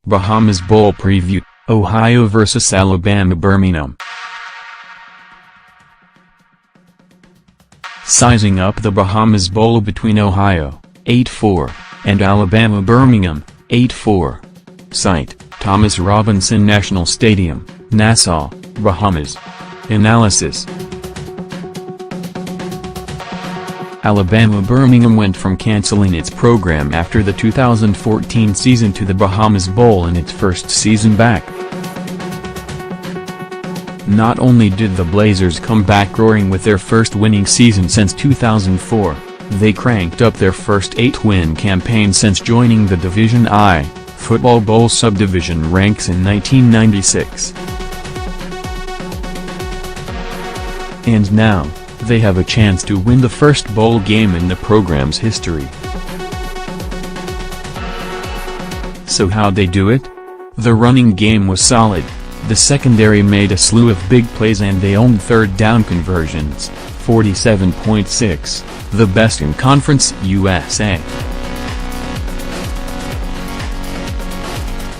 Bahamas Bowl Preview, Ohio vs. Alabama-Birmingham. Sizing up the Bahamas Bowl between Ohio, 8-4, and Alabama-Birmingham, 8-4. Site, Thomas Robinson National Stadium, Nassau, Bahamas. Analysis. Alabama-Birmingham went from canceling its program after the 2014 season to the Bahamas Bowl in its first season back. Not only did the Blazers come back roaring with their first winning season since 2004, they cranked up their first 8-win campaign since joining the Division I Football Bowl subdivision ranks in 1996. And now, they have a chance to win the first bowl game in the program's history. So how'd they do it? The running game was solid, the secondary made a slew of big plays, and they owned third down conversions, 47.6, the best in Conference USA.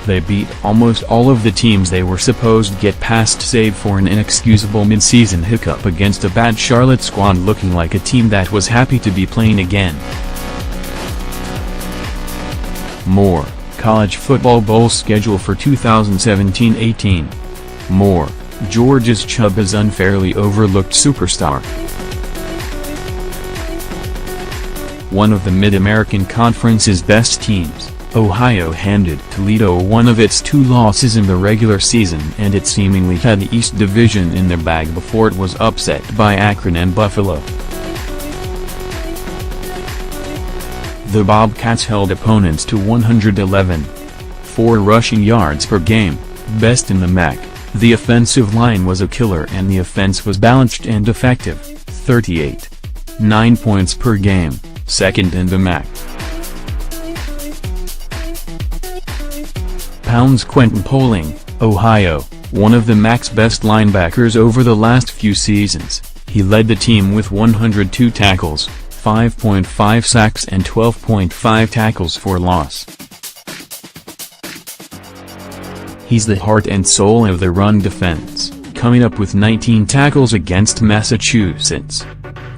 They beat almost all of the teams they were supposed to get past, save for an inexcusable mid-season hiccup against a bad Charlotte squad looking like a team that was happy to be playing again. More, College Football Bowl schedule for 2017-18. More, Georgia's Chuba's unfairly overlooked superstar. One of the Mid-American Conference's best teams, Ohio, handed Toledo one of its two losses in the regular season, and it seemingly had the East Division in their bag before it was upset by Akron and Buffalo. The Bobcats held opponents to 111.4 rushing yards per game, best in the MAC. The offensive line was a killer and the offense was balanced and effective, 38.9 points per game, second in the MAC. Pounds Quentin Poling, Ohio, one of the MAC's best linebackers over the last few seasons. He led the team with 102 tackles, 5.5 sacks and 12.5 tackles for loss. He's the heart and soul of the run defense, coming up with 19 tackles against Massachusetts.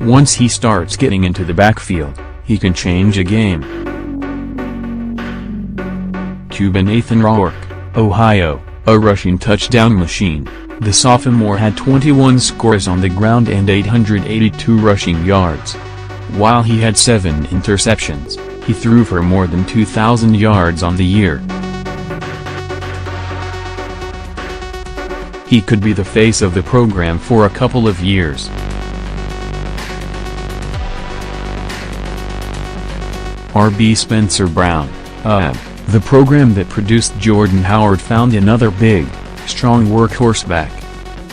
Once he starts getting into the backfield, he can change a game. Cuban Nathan Rourke, Ohio, a rushing touchdown machine. The sophomore had 21 scores on the ground and 882 rushing yards. While he had 7 interceptions, he threw for more than 2,000 yards on the year. He could be the face of the program for a couple of years. RB Spencer Brown, the program that produced Jordan Howard found another big, strong workhorse back.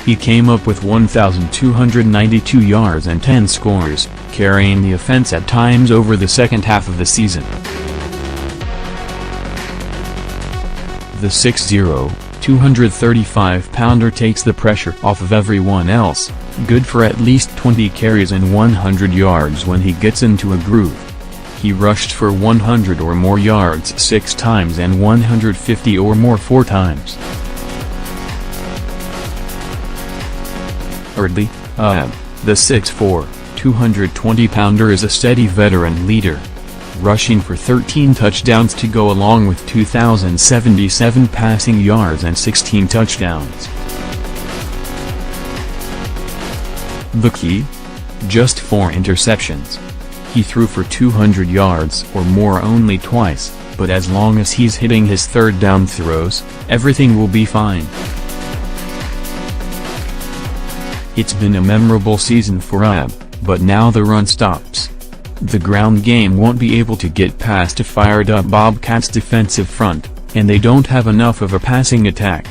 He came up with 1,292 yards and 10 scores, carrying the offense at times over the second half of the season. The 6'0", 235-pounder takes the pressure off of everyone else, good for at least 20 carries and 100 yards when he gets into a groove. He rushed for 100 or more yards 6 times and 150 or more 4 times. Eardley, the 6'4", 220-pounder is a steady veteran leader, rushing for 13 touchdowns to go along with 2,077 passing yards and 16 touchdowns. The key? Just 4 interceptions. He threw for 200 yards or more only twice, but as long as he's hitting his third down throws, everything will be fine. It's been a memorable season for but now the run stops. The ground game won't be able to get past a fired-up Bobcats defensive front, and they don't have enough of a passing attack.